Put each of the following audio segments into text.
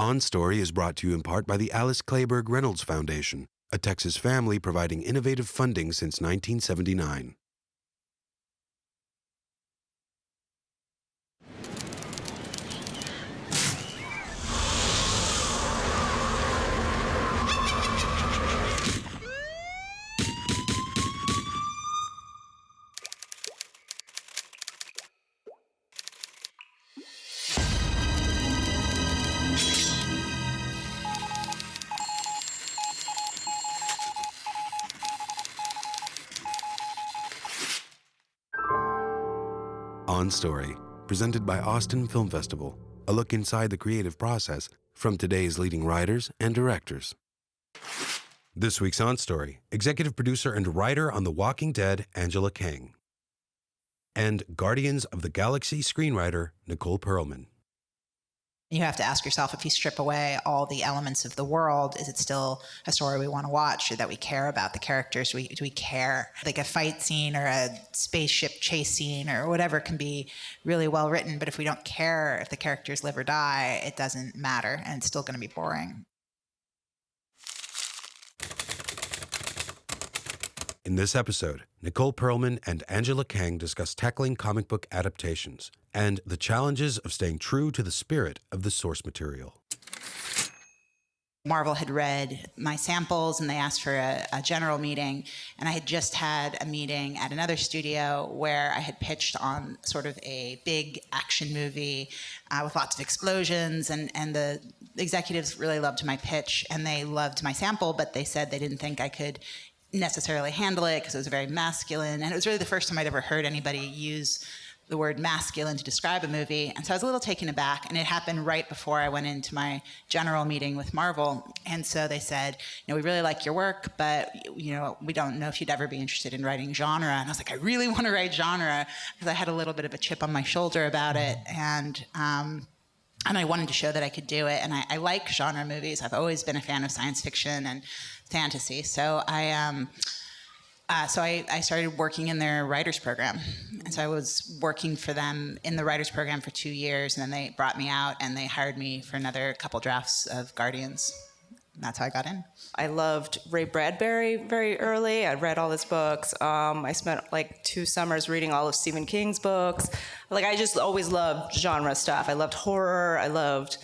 On Story is brought to you in part by the Alice Clayburgh Reynolds Foundation, a Texas family providing innovative funding since 1979. On Story, presented by Austin Film Festival, a look inside the creative process from today's leading writers and directors. This week's On Story, executive producer and writer on The Walking Dead, Angela Kang. And Guardians of the Galaxy screenwriter, Nicole Perlman. You have to ask yourself, if you strip away all the elements of the world, is it still a story we want to watch or that we care about the characters? Do we care? Like a fight scene or a spaceship chase scene or whatever can be really well written, but if we don't care if the characters live or die, it doesn't matter and it's still going to be boring. In this episode, Nicole Perlman and Angela Kang discuss tackling comic book adaptations and the challenges of staying true to the spirit of the source material. Marvel had read my samples and they asked for a general meeting, and I had just had a meeting at another studio where I had pitched on sort of a big action movie with lots of explosions, and the executives really loved my pitch and they loved my sample, but they said they didn't think I could necessarily handle it because it was very masculine, and it was really the first time I'd ever heard anybody use the word masculine to describe a movie. And so I was a little taken aback, and it happened right before I went into my general meeting with Marvel. And so they said, we really like your work, but we don't know if you'd ever be interested in writing genre. And I was like, I really want to write genre, because I had a little bit of a chip on my shoulder about it, and I wanted to show that I could do it. And I like genre movies. I've always been a fan of science fiction and fantasy. So I started working in their writers program. And so I was working for them in the writers program for 2 years, and then they brought me out and they hired me for another couple drafts of Guardians. And that's how I got in. I loved Ray Bradbury very early. I read all his books. I spent like 2 summers reading all of Stephen King's books. Like, I just always loved genre stuff. I loved horror. I loved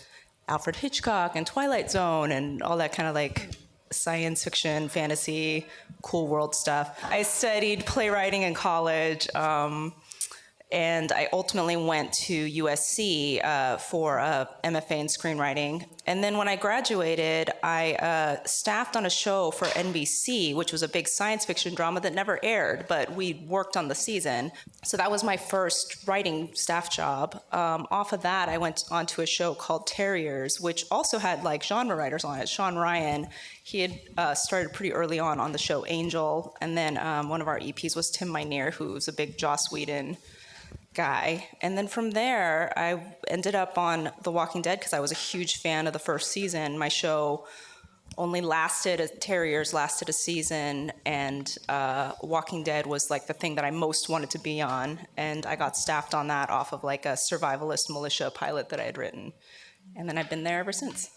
Alfred Hitchcock and Twilight Zone and all that kind of like science fiction, fantasy, cool world stuff. I studied playwriting in college, and I ultimately went to USC for a MFA in screenwriting. And then when I graduated, I staffed on a show for NBC, which was a big science fiction drama that never aired, but we worked on the season. So that was my first writing staff job. Off of that, I went on to a show called Terriers, which also had like genre writers on it. Sean Ryan, he had started pretty early on the show Angel. And then one of our EPs was Tim Minear, who's a big Joss Whedon guy. And then from there, I ended up on The Walking Dead because I was a huge fan of the first season. My show Terriers lasted a season, and Walking Dead was like the thing that I most wanted to be on. And I got staffed on that off of like a survivalist militia pilot that I had written. And then I've been there ever since.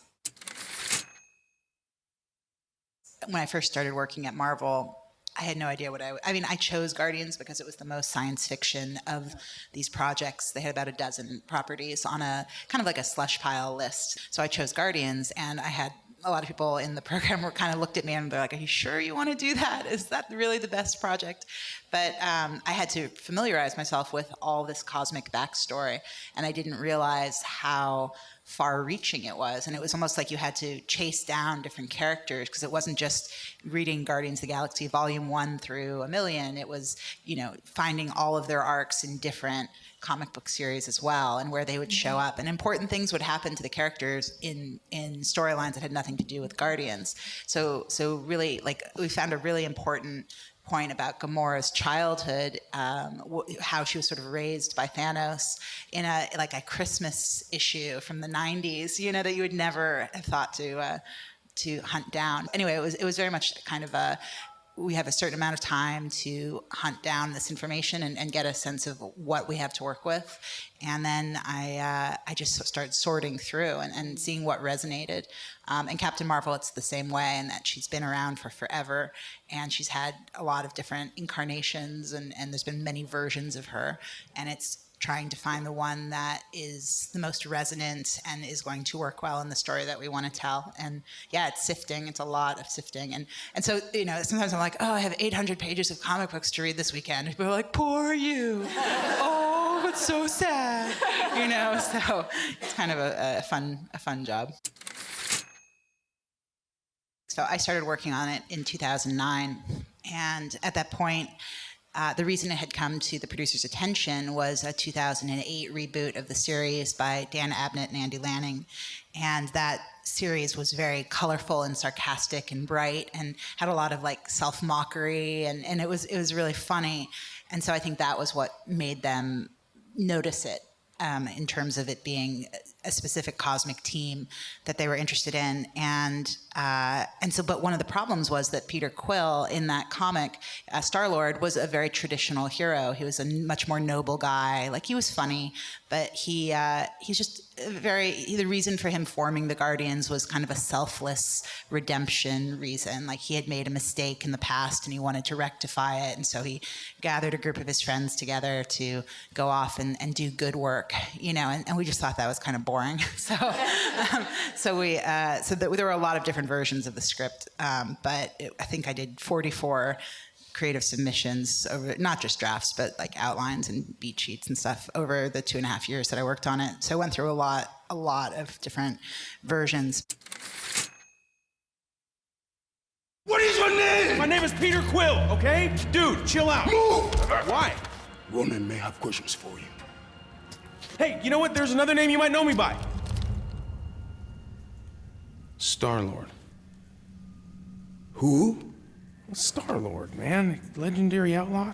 When I first started working at Marvel, I had no idea what I chose Guardians because it was the most science fiction of these projects. They had about a dozen properties on a kind of like a slush pile list. So I chose Guardians, and I had a lot of people in the program were kind of looked at me and they're like, are you sure you want to do that? Is that really the best project? But I had to familiarize myself with all this cosmic backstory, and I didn't realize how far-reaching it was. And it was almost like you had to chase down different characters, because it wasn't just reading Guardians of the Galaxy Volume 1 through a million. It was, finding all of their arcs in different comic book series as well, and where they would show up. And important things would happen to the characters in storylines that had nothing to do with Guardians. So really, like, we found a really important point about Gamora's childhood, how she was sort of raised by Thanos in a Christmas issue from the 90s, that you would never have thought to hunt down. Anyway, it was very much kind of we have a certain amount of time to hunt down this information and get a sense of what we have to work with. And then I just started sorting through and seeing what resonated. And Captain Marvel, it's the same way, in that she's been around for forever, and she's had a lot of different incarnations, and there's been many versions of her. And it's trying to find the one that is the most resonant and is going to work well in the story that we want to tell. And yeah, it's sifting. It's a lot of sifting. And so, you know, sometimes I'm like, oh, I have 800 pages of comic books to read this weekend. And people are like, poor you. Oh, it's so sad. You know, so it's kind of a fun job. So I started working on it in 2009. And at that point, the reason it had come to the producer's attention was a 2008 reboot of the series by Dan Abnett and Andy Lanning. And that series was very colorful and sarcastic and bright and had a lot of like self-mockery, and it was really funny. And so I think that was what made them notice it, in terms of it being a specific cosmic team that they were interested in. And so, but one of the problems was that Peter Quill in that comic, Star-Lord, was a very traditional hero. He was a much more noble guy. Like, he was funny, but he's just the reason for him forming the Guardians was kind of a selfless redemption reason. Like, he had made a mistake in the past and he wanted to rectify it. And so he gathered a group of his friends together to go off and do good work, you know, and we just thought that was kind of boring. So, there were a lot of different versions of the script, but I think I did 44 creative submissions over, not just drafts, but like outlines and beat sheets and stuff over the 2.5 years that I worked on it. So I went through a lot of different versions. What is your name? My name is Peter Quill, okay? Dude, chill out. Move! Why? Ronan may have questions for you. Hey, you know what? There's another name you might know me by. Star-Lord. Who? Star-Lord, man. Legendary outlaw.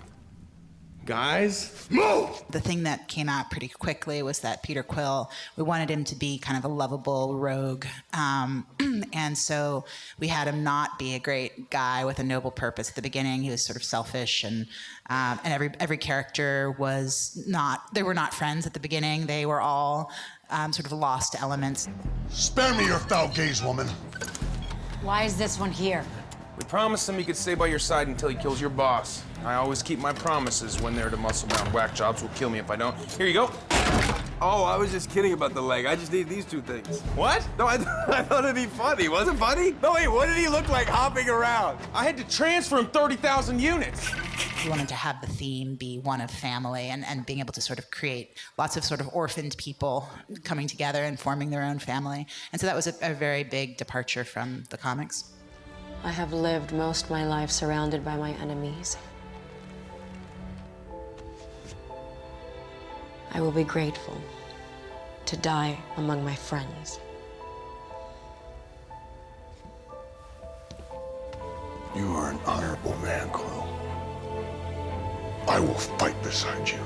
Guys. Move! The thing that came out pretty quickly was that Peter Quill, we wanted him to be kind of a lovable rogue. And so we had him not be a great guy with a noble purpose at the beginning. He was sort of selfish, and every character was not, they were not friends at the beginning. They were all sort of lost elements. Spare me your foul gaze, woman. Why is this one here? We promised him he could stay by your side until he kills your boss. I always keep my promises when they're to muscle around. Whack jobs will kill me if I don't. Here you go. Oh, I was just kidding about the leg. I just need these two things. What? No, I thought it'd be funny. Was it funny? No, wait, what did he look like hopping around? I had to transfer him 30,000 units. We wanted to have the theme be one of family and being able to sort of create lots of sort of orphaned people coming together and forming their own family. And so that was a very big departure from the comics. I have lived most of my life surrounded by my enemies. I will be grateful to die among my friends. You are an honorable man, Quill. I will fight beside you.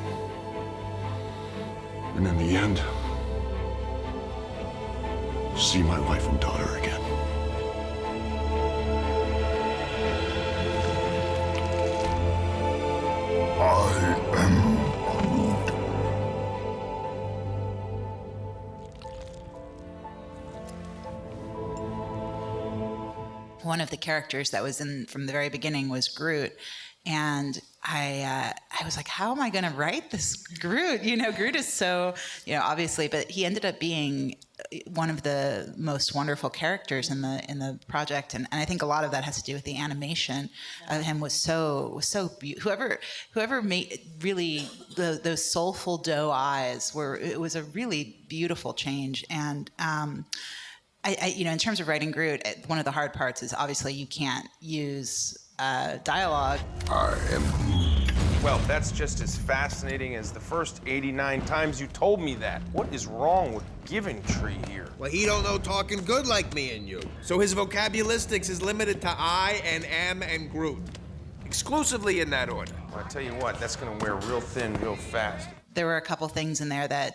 And in the end, see my wife and daughter again. I am Groot. One of the characters that was in from the very beginning was Groot. And I was like, how am I going to write this Groot? You know, Groot is so, you know, obviously, but he ended up being one of the most wonderful characters in the project, and I think a lot of that has to do with the animation of him was so whoever made really those soulful doe eyes it was a really beautiful change. And I you know, in terms of writing Groot, one of the hard parts is obviously you can't use dialogue. I am Groot. Well, that's just as fascinating as the first 89 times you told me that. What is wrong with Giventree here? Well, he don't know talking good like me and you. So his vocabularistics is limited to I and am and Groot. Exclusively in that order. Well, I tell you what, that's gonna wear real thin real fast. There were a couple things in there that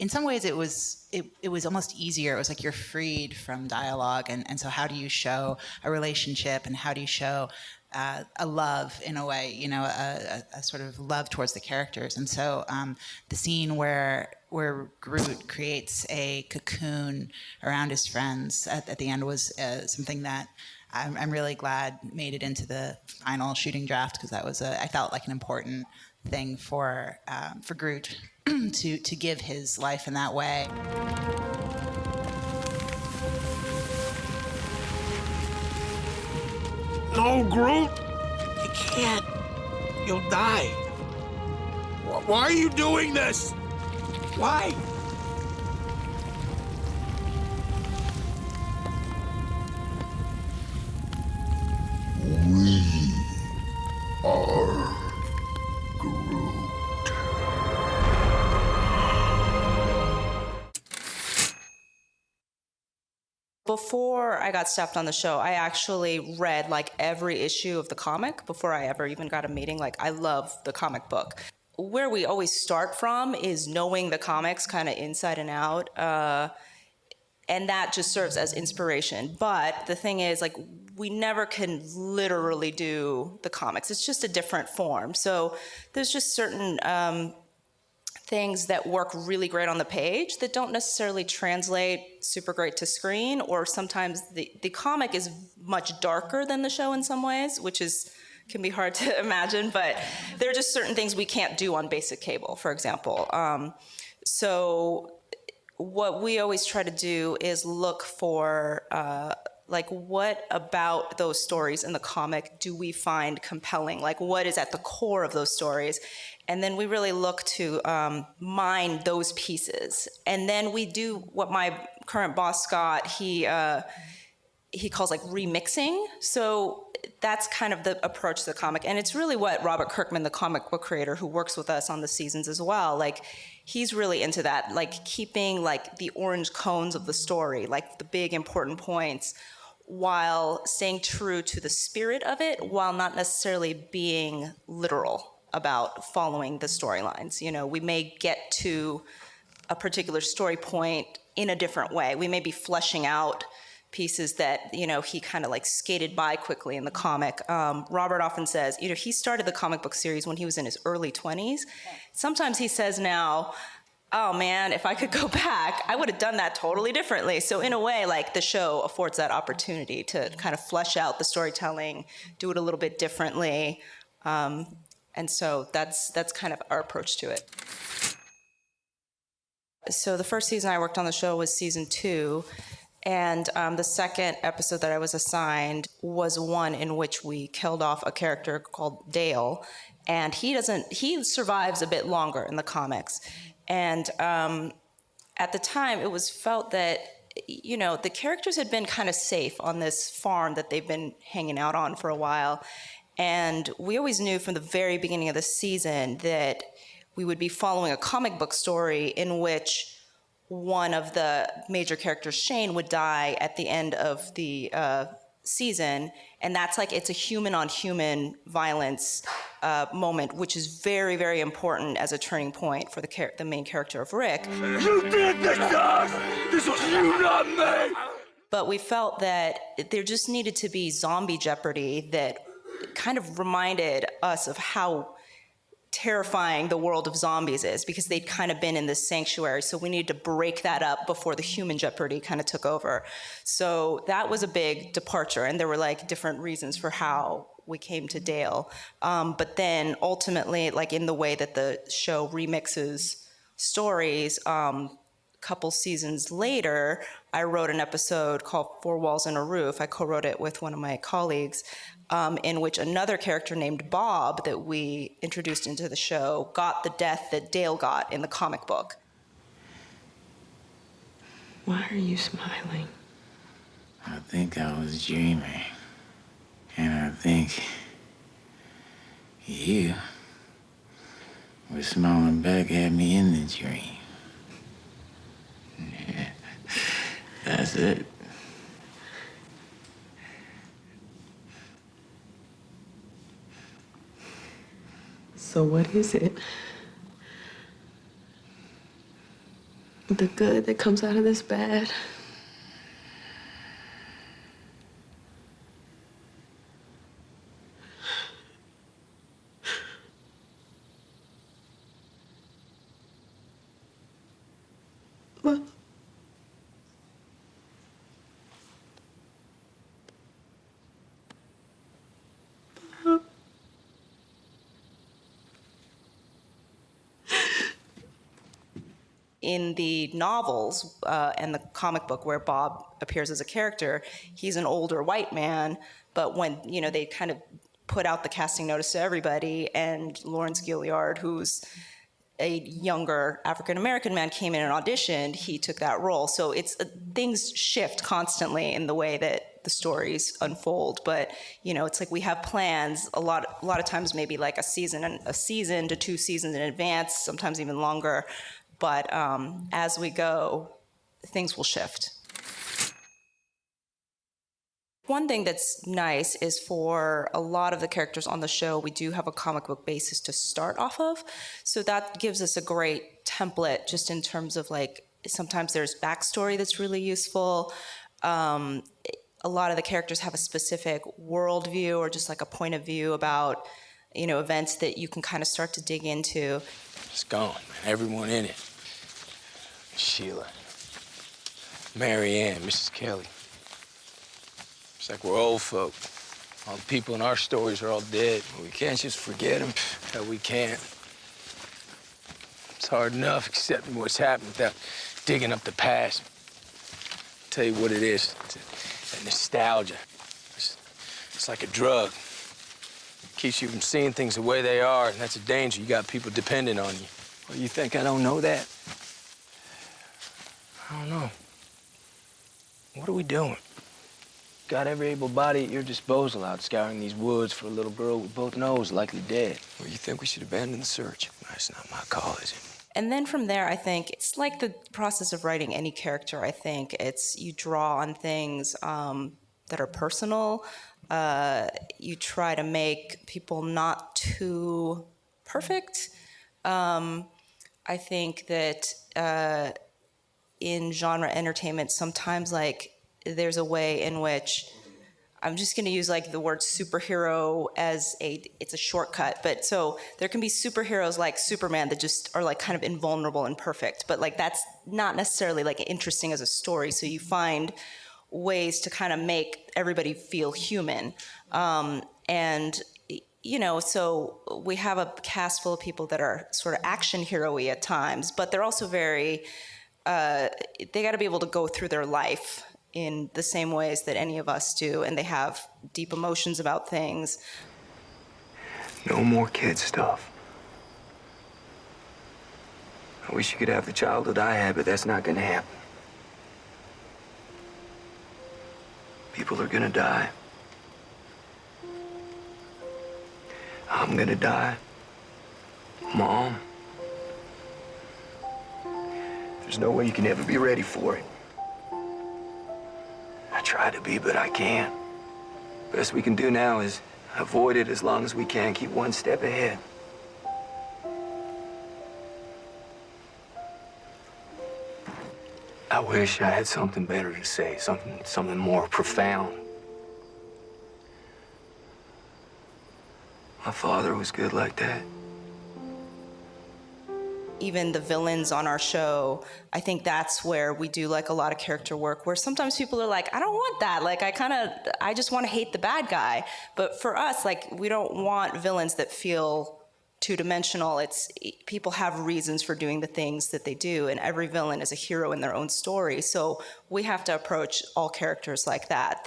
in some ways it was almost easier. It was like you're freed from dialogue, and so how do you show a relationship, and how do you show a love in a way, you know, a sort of love towards the characters. And so the scene where Groot creates a cocoon around his friends at the end was something that I'm really glad made it into the final shooting draft, because that was I felt like an important thing for Groot to give his life in that way. No, Groot! You can't. You'll die. Why are you doing this? Why? We are Groot. Before I got staffed on the show, I actually read like every issue of the comic before I ever even got a meeting. Like, I love the comic book. Where we always start from is knowing the comics kind of inside and out. And that just serves as inspiration. But the thing is, like, we never can literally do the comics. It's just a different form. So there's just certain things that work really great on the page that don't necessarily translate super great to screen, or sometimes the comic is much darker than the show in some ways, which can be hard to imagine, but there are just certain things we can't do on basic cable, for example. So what we always try to do is look for like, what about those stories in the comic do we find compelling? Like, what is at the core of those stories? And then we really look to mine those pieces. And then we do what my current boss, Scott, he calls like remixing. So that's kind of the approach to the comic. And it's really what Robert Kirkman, the comic book creator who works with us on the seasons as well, like, he's really into that, like keeping like the orange cones of the story, like the big important points, while staying true to the spirit of it, while not necessarily being literal about following the storylines. You know, we may get to a particular story point in a different way. We may be fleshing out pieces that, you know, he kind of like skated by quickly in the comic. Robert often says, you know, he started the comic book series when he was in his early 20s. Sometimes he says now, oh man, if I could go back, I would have done that totally differently. So in a way, like, the show affords that opportunity to kind of flesh out the storytelling, do it a little bit differently. And so that's kind of our approach to it. So the first season I worked on the show was season 2. And the second episode that I was assigned was one in which we killed off a character called Dale. And he survives a bit longer in the comics. And at the time, it was felt that, you know, the characters had been kind of safe on this farm that they've been hanging out on for a while. And we always knew from the very beginning of the season that we would be following a comic book story in which one of the major characters, Shane, would die at the end of the season. And that's like, it's a human-on-human violence moment, which is very, very important as a turning point for the main character of Rick. You did this to us! This was you, not me! But we felt that there just needed to be zombie jeopardy that kind of reminded us of how terrifying the world of zombies is, because they'd kind of been in this sanctuary. So we needed to break that up before the human jeopardy kind of took over. So that was a big departure, and there were like different reasons for how we came to Dale. But then ultimately, like in the way that the show remixes stories, couple seasons later, I wrote an episode called Four Walls and a Roof. I co-wrote it with one of my colleagues, in which another character named Bob that we introduced into the show got the death that Dale got in the comic book. Why are you smiling? I think I was dreaming. And I think you were smiling back at me in the dream. Yeah, that's it. So what is it? The good that comes out of this bad. Well, in the novels and the comic book where Bob appears as a character, he's an older white man, but when, you know, they kind of put out the casting notice to everybody, and Lawrence Gilliard, who's a younger African-American man, came in and auditioned, he took that role. So it's things shift constantly in the way that the stories unfold. But, you know, it's like we have plans a lot of times, maybe like a season to 2 seasons in advance, sometimes even longer. But as we go, things will shift. One thing that's nice is for a lot of the characters on the show, we do have a comic book basis to start off of. So that gives us a great template just in terms of, like, sometimes there's backstory that's really useful. A lot of the characters have a specific worldview or just like a point of view about, you know, events that you can kind of start to dig into. It's gone, man. Everyone in it. Sheila, Mary Ann, Mrs. Kelly. It's like we're old folk. All the people in our stories are all dead. We can't just forget them. Hell, we can't. It's hard enough accepting what's happened without digging up the past. I'll tell you what it is. It's that nostalgia. It's like a drug. It keeps you from seeing things the way they are, and that's a danger. You got people depending on you. Well, you think I don't know that? I don't know. What are we doing? Got every able body at your disposal out scouring these woods for a little girl we both know is likely dead. Well, you think we should abandon the search? That's not my call, is it? And then from there, I think it's like the process of writing any character. I think it's you draw on things that are personal. You try to make people not too perfect. I think that in genre entertainment, sometimes like there's a way in which I'm just going to use like the word superhero as it's a shortcut. But so there can be superheroes like Superman that just are like kind of invulnerable and perfect, but like that's not necessarily like interesting as a story. So you find ways to kind of make everybody feel human. And you know, so we have a cast full of people that are sort of action hero-y at times, but they're also very, they got to be able to go through their life in the same ways that any of us do, and they have deep emotions about things. No more kid stuff. I wish you could have the childhood I had, but that's not gonna happen. People are gonna die. I'm gonna die. Mom. There's no way you can ever be ready for it. I try to be, but I can't. Best we can do now is avoid it as long as we can, keep one step ahead. I wish I had something better to say, something more profound. My father was good like that. Even the villains on our show, I think that's where we do like a lot of character work, where sometimes people are like, I don't want that. Like, I just want to hate the bad guy. But for us, like, we don't want villains that feel two-dimensional. It's people have reasons for doing the things that they do, and every villain is a hero in their own story. So we have to approach all characters like that,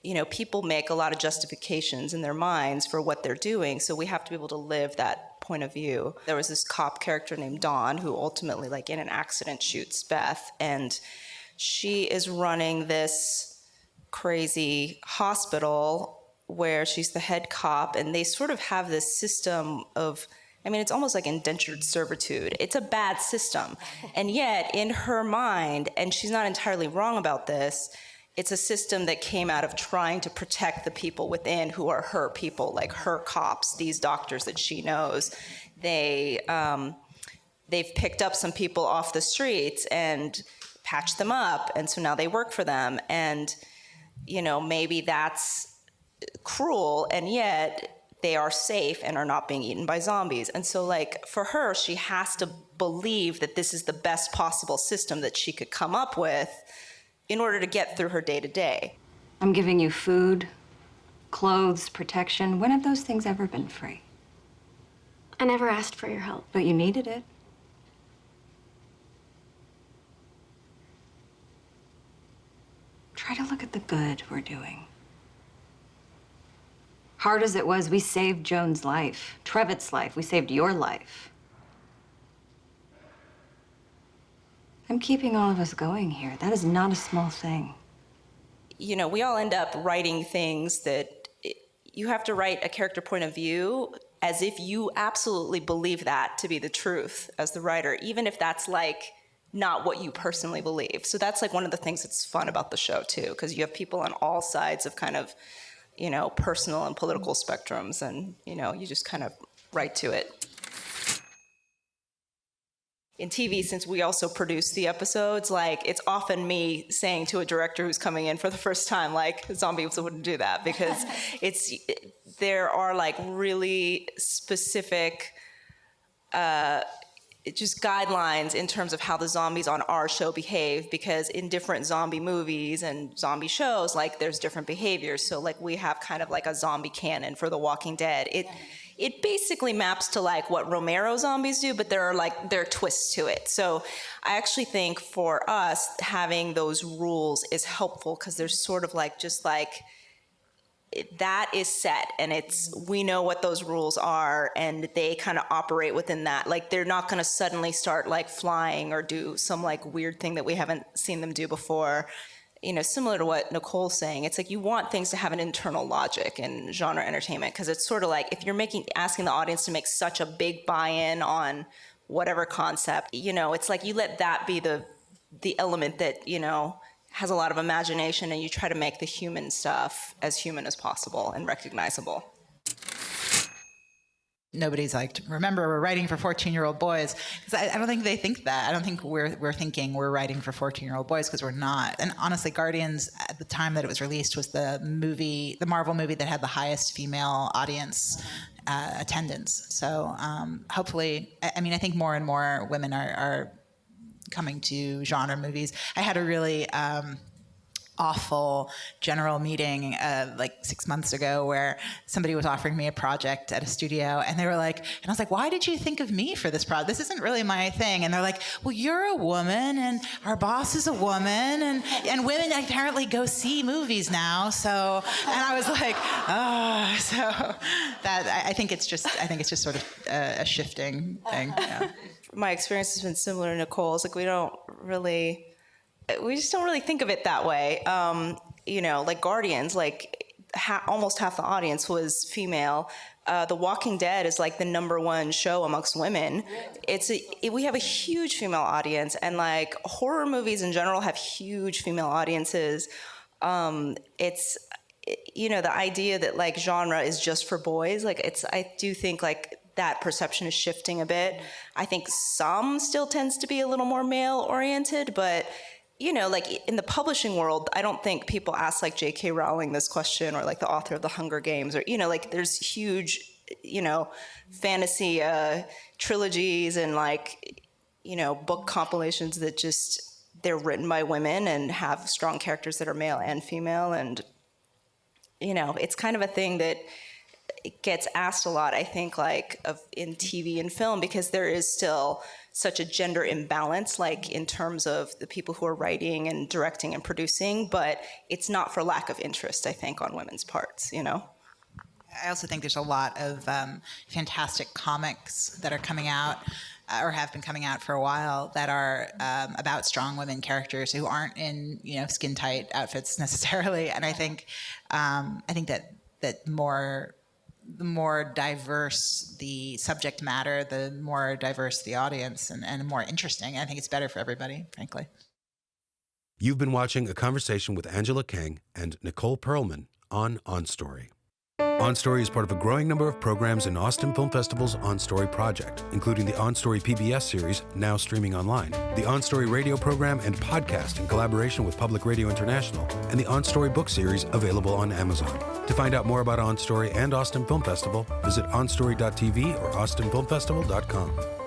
you know, people make a lot of justifications in their minds for what they're doing. So we have to be able to live that point of view. There was this cop character named Dawn who ultimately, like in an accident, shoots Beth, and she is running this crazy hospital where she's the head cop, and they sort of have this system of, I mean, it's almost like indentured servitude. It's a bad system. And yet, in her mind, and she's not entirely wrong about this, it's a system that came out of trying to protect the people within who are her people, like her cops, these doctors that she knows. They they've picked up some people off the streets and patched them up, and so now they work for them. And, you know, maybe that's cruel, and yet they are safe and are not being eaten by zombies. And so, like, for her, she has to believe that this is the best possible system that she could come up with in order to get through her day-to-day. I'm giving you food, clothes, protection. When have those things ever been free? I never asked for your help. But you needed it. Try to look at the good we're doing. Hard as it was, we saved Joan's life, Trevitt's life. We saved your life. I'm keeping all of us going here. That is not a small thing. You know, we all end up writing things that you have to write a character point of view as if you absolutely believe that to be the truth as the writer, even if that's like not what you personally believe. So that's like one of the things that's fun about the show too, because you have people on all sides of kind of, you know, personal and political spectrums, and, you know, you just kind of write to it. In TV, since we also produce the episodes, like, it's often me saying to a director who's coming in for the first time, like, zombies wouldn't do that, because there are like really specific just guidelines in terms of how the zombies on our show behave, because in different zombie movies and zombie shows, like, there's different behaviors. So like, we have kind of like a zombie canon for The Walking Dead. It basically maps to like what Romero zombies do, but there are twists to it. So I actually think for us, having those rules is helpful, because there's sort of like, just like, that is set, and we know what those rules are, and they kind of operate within that. Like, they're not going to suddenly start like flying or do some like weird thing that we haven't seen them do before. You know, similar to what Nicole's saying, it's like you want things to have an internal logic in genre entertainment, because it's sort of like if you're asking the audience to make such a big buy-in on whatever concept, you know, it's like you let that be the element that, you know, has a lot of imagination, and you try to make the human stuff as human as possible and recognizable. Nobody's like, remember, we're writing for 14-year-old boys. Because I don't think they think that. I don't think we're thinking we're writing for 14-year-old boys, because we're not. And honestly, Guardians, at the time that it was released, was the Marvel movie that had the highest female audience attendance. So hopefully, I mean, I think more and more women are coming to genre movies. I had a really awful general meeting like 6 months ago, where somebody was offering me a project at a studio, and they were like, and I was like, why did you think of me for this project? This isn't really my thing. And they're like, well, you're a woman, and our boss is a woman, and women apparently go see movies now. So, and I was like, oh, so that I think it's just sort of a shifting thing. Yeah. My experience has been similar to Nicole's. Like, we just don't really think of it that way. You know, like Guardians, like almost half the audience was female. The Walking Dead is like the #1 show amongst women. We have a huge female audience, and like horror movies in general have huge female audiences. You know, the idea that like genre is just for boys, like I do think like that perception is shifting a bit. I think some still tends to be a little more male oriented, but you know, like in the publishing world, I don't think people ask like J.K. Rowling this question, or like the author of The Hunger Games, or, you know, like there's huge, you know, fantasy trilogies and like, you know, book compilations that just, they're written by women and have strong characters that are male and female. And, you know, it's kind of a thing that it gets asked a lot, I think, like in TV and film, because there is still such a gender imbalance, like in terms of the people who are writing and directing and producing, but it's not for lack of interest, I think, on women's parts, you know? I also think there's a lot of fantastic comics that are coming out, or have been coming out for a while, that are about strong women characters who aren't in, you know, skin tight outfits necessarily. And I think that the more diverse the subject matter, the more diverse the audience, and more interesting. I think it's better for everybody, frankly. You've been watching a conversation with Angela Kang and Nicole Perlman on Story. On Story is part of a growing number of programs in Austin Film Festival's On Story project, including the On Story PBS series, now streaming online, the On Story radio program and podcast in collaboration with Public Radio International, and the On Story book series available on Amazon. To find out more about On Story and Austin Film Festival, visit onstory.tv or austinfilmfestival.com.